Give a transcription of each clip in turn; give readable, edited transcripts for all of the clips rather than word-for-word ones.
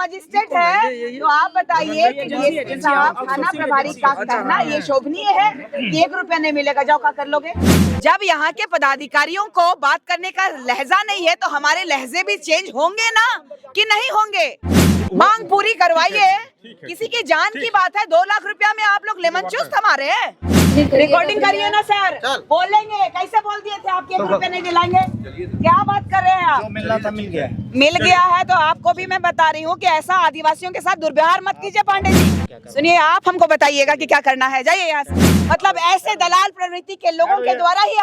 Magistrate है तो आप बताइए कि डीएसपी साहब थाना प्रभारी का कहना ये शोभनीय है कि 1 रुपया नहीं मिलेगा, जाओ क्या कर लोगे। जब यहाँ के पदाधिकारियों को बात करने का लहजा नहीं है तो हमारे लहजे भी चेंज होंगे ना कि नहीं होंगे। मांग पूरी करवाइए, किसी की जान की बात है। 2 लाख रुपया में आप लोग लेमन चूस थमा रहे हैं। रिकॉर्डिंग करिए ना सर, बोलेंगे कैसे बोल दिए थे आपके 1 रुपया नहीं दिलाएंगे, क्या बात कर रहे हैं आप। जो मिलना था मिल गया है तो आपको भी मैं बता रही हूँ कि ऐसा आदिवासियों के साथ दुर्व्यवहार मत कीजिए। पांडे जी सुनिए, आप हमको बताइएगा कि क्या करना है, जाइए यहाँ से। मतलब ऐसे दलाल प्रवृत्ति के लोगों के द्वारा ही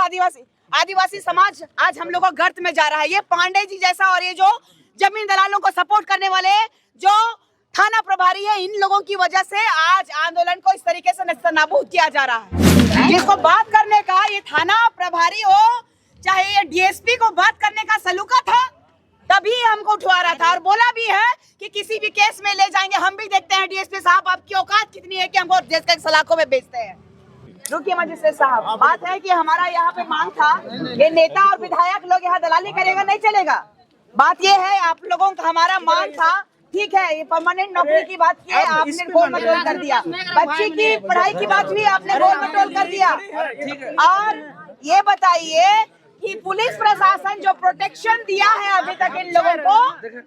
आदिवासी समाज आज हम लोग को गर्त में जा रहा है। ये पांडे जी जैसा और ये जो जमीन दलालों को सपोर्ट करने वाले जो थाना प्रभारी है, इन लोगों की वजह से आज आंदोलन को इस तरीके से नस्तनाबूद किया जा रहा है। जिसको बात करने का ये थाना प्रभारी हो चाहे ये डीएसपी को बात करने का सलूका था, तभी हमको उठवा रहा था और बोला भी है कि किसी भी केस में ले जाएंगे। हम भी देखते हैं डीएसपी साहब आपकी औकात कितनी है कि हमको देश के सलाखों में बेचते हैं। रुकिए मजिस्ट्रेट साहब, बात है कि हमारा यहाँ पे मांग था, ये नेता और विधायक लोग यहाँ दलाली करेगा नहीं चलेगा। बात ये है आप लोगों का हमारा मांग था, ठीक है, ये परमानेंट नौकरी की बात की है, आपने गोल मटोल कर दिया। बच्ची की पढ़ाई की बात भी आपने गोल मटोल कर दिया। और ये बताइए कि पुलिस प्रशासन जो प्रोटेक्शन दिया है अभी तक इन लोगों को,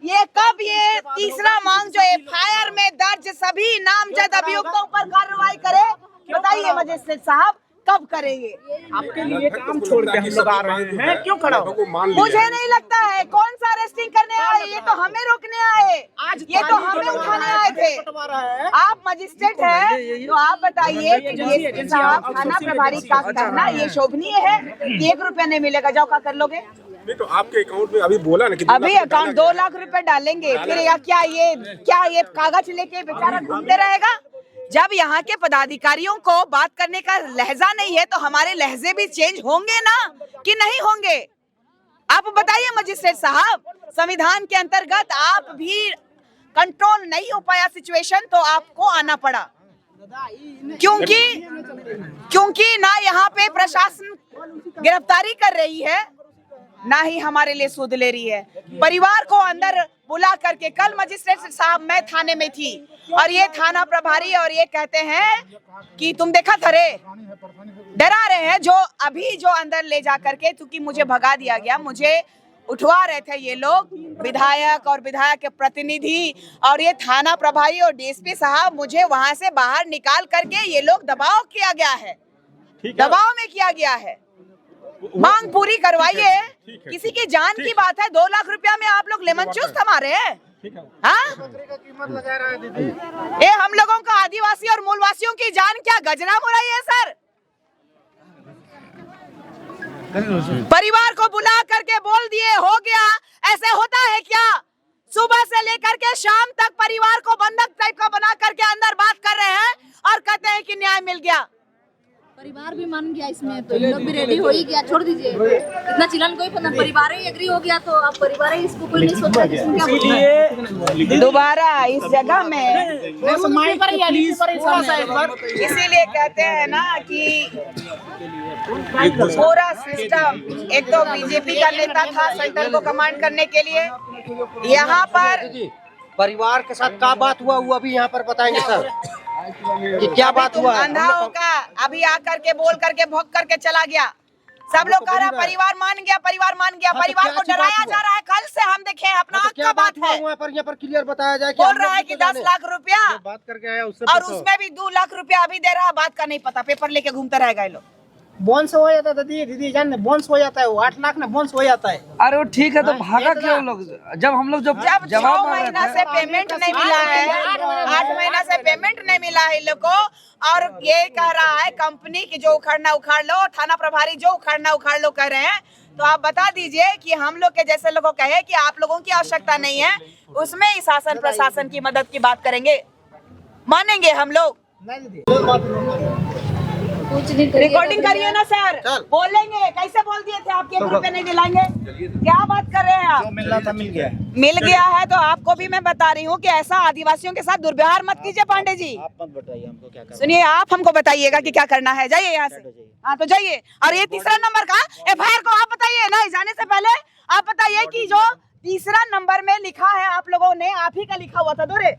ये कब ये तीसरा मांग जो एफआईआर में दर्ज सभी नामजद अभियुक्तों पर कार्रवाई करे, बताइए मजिस्ट्रेट साहब कब करेंगे। आपके लिए काम छोड़ के हम लोग आ रहे हैं, क्यों खड़ा हो? मुझे नहीं लगता है कौन सा अरेस्टिंग करने आए, ये तो हमें रोकने आए, ये तो हमें उठाने आए थे। आप मजिस्ट्रेट है तो आप बताइए कि डीएसपी साहब थाना प्रभारी का कहना ये शोभनीय है कि 1 रुपया नहीं मिलेगा, जाओ क्या कर लोगे। नहीं तो आपके अकाउंट में अभी बोला ना कि अभी अकाउंट 2 लाख रुपए डालेंगे, फिर क्या ये कागज लेके बेचारा घूमते रहेगा। जब यहाँ के पदाधिकारियों को बात करने का लहजा नहीं है तो हमारे लहजे भी चेंज होंगे ना कि नहीं होंगे। आप बताइए मजिस्ट्रेट साहब, संविधान के अंतर्गत आप भी कंट्रोल नहीं हो पाया सिचुएशन तो आपको आना पड़ा, क्योंकि ना यहाँ पे प्रशासन गिरफ्तारी कर रही है ना ही हमारे लिए सूद ले रही है। परिवार को अंदर बुला करके, कल मजिस्ट्रेट साहब मैं थाने में थी और ये थाना प्रभारी और ये कहते हैं कि तुम देखा था रे, डरा रहे हैं जो अभी जो अंदर ले जा करके, क्योंकि मुझे भगा दिया गया, मुझे उठवा रहे थे ये लोग विधायक और विधायक के प्रतिनिधि और ये थाना प्रभारी और डीएसपी साहब, मुझे वहां से बाहर निकाल करके ये लोग दबाव किया गया है, दबाव में किया गया है। मांग पूरी करवाइए, किसी की जान की बात है। 2 लाख रुपया में आप लोग लेमन चूस थमा रहे हैं। ये हम लोगों का आदिवासी और मूलवासियों की जान क्या गजरा हो रही है सर। परिवार को बुला करके बोल दिए हो गया, ऐसे होता है क्या? सुबह से लेकर के शाम तक परिवार को बंधक टाइप का बना करके अंदर बात कर रहे हैं और कहते हैं कि न्याय मिल गया। परिवार भी मान गया इसमें, तो इन लोग भी रेडी हो ही गया, छोड़ दीजिए इतना चिल्लाने कोई पता। परिवार ही एग्री हो गया तो अब परिवार ही इसको कोई नहीं सोचा कि दोबारा इस जगह में इसीलिए कहते हैं ना कि पूरा सिस्टम, एक तो बीजेपी का नेता था सेंट्रल को कमांड करने के लिए, यहाँ पर परिवार के साथ क्या बात हुआ वो अभी यहाँ पर बताएंगे सर कि क्या बात हुआ। अंधा होगा, अभी आकर के बोल करके भोग करके चला गया। सब लोग कह रहा है परिवार मान गया, परिवार मान गया, परिवार को डराया जा रहा है। कल से हम देखे अपना क्या बात है, यहाँ पर क्लियर बताया जाए। बोल रहा है कि 10 लाख रुपया बात करके आया और उसमें भी 2 लाख रुपया अभी दे रहा है। बात का नहीं पता, पेपर लेके घूमते रहेगा ये लोग। बोनस हो जाता है दीदी जान, बोनस हो जाता है, वो 8 लाख में बोनस हो जाता है। अरे वो ठीक है तो भागा क्यों लोग? जब हम लोग जब 6 महीना से पेमेंट नहीं मिला है, 8 महीना से पेमेंट नहीं मिला है इन लोग को, और ये कह रहा है कंपनी की जो उखाड़ना उखाड़ लो, थाना प्रभारी जो उखाड़ना उखाड़ लो कह रहे हैं। तो आप बता दीजिए कि हम लोग के जैसे लोगों कहे कि आप लोगों की आवश्यकता नहीं है, उसमें ही शासन प्रशासन की मदद की बात करेंगे, मानेंगे हम लोग। रिकॉर्डिंग करिए ना सर, बोलेंगे कैसे बोल दिए थे आपके 1 रुपया नहीं दिलाएंगे, क्या बात कर रहे हैं आप। जो मिलना था मिल गया है तो आपको भी मैं बता रही हूँ कि ऐसा आदिवासियों के साथ दुर्व्यवहार मत कीजिए। पांडे जी आप मत बताइए हमको क्या करना। सुनिए, आप हमको बताइएगा कि क्या करना है, जाइए यहाँ से। हाँ तो जाइए। और ये तीसरा नंबर का एफआईआर को आप बताइए ना, जाने से पहले आप बताइए कि जो तीसरा नंबर में लिखा है आप लोगों ने, आप ही का लिखा हुआ था दोरे,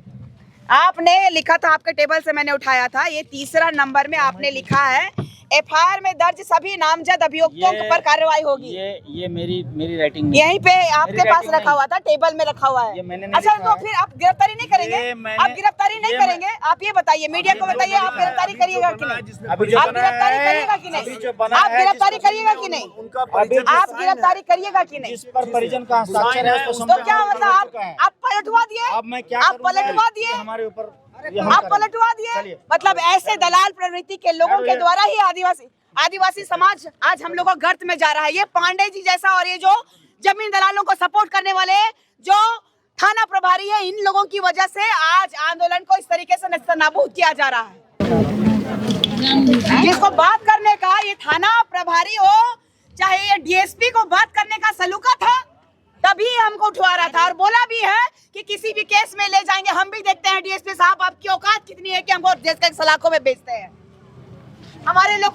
आपने लिखा था, आपके टेबल से मैंने उठाया था। ये तीसरा नंबर में आपने लिखा है एफआईआर में दर्ज सभी नामजद अभियुक्तों पर कार्रवाई होगी। ये मेरी राइटिंग में यहीं पे आपके पास रखा हुआ था, टेबल में रखा हुआ है। ये मैंने नहीं अच्छा लिखा तो फिर आप गिरफ्तारी नहीं करेंगे? आप गिरफ्तारी नहीं करेंगे? आप ये बताइए, मीडिया को बताइए, आप गिरफ्तारी करिएगा कि नहीं? आप गिरफ्तारी करिएगा कि नहीं? आप गिरफ्तारी करिएगा कि नहीं? आप गिरफ्तारी करिएगा कि नहीं? जिस पर परिजन का हस्ताक्षर है उसको तो क्या मतलब आप पलटवा दिए? अब मैं क्या आप पलटवा दिए? हमारे ऊपर आप पलटवा दिए। मतलब ऐसे दलाल प्रवृत्ति के लोगों के द्वारा ही आदिवासी समाज आज हम लोग को गर्त में जा रहा है। ये पांडे जी जैसा और ये जो जमीन दलालों को सपोर्ट करने वाले जो थाना प्रभारी है, इन लोगों की वजह से आज आंदोलन को इस तरीके से नस्तनाबूद किया जा रहा है। जिसको बात करने का ये थाना प्रभारी हो चाहे ये डीएसपी को बात करने का सलूका था, तभी हमको उठवा रहा था और बोला भी है कि किसी भी केस में ले जाएंगे। हम भी देखते हैं डीएसपी साहब आपकी औकात कितनी है कि हमको देश के सलाखों में बेचते हैं। हमारे लोग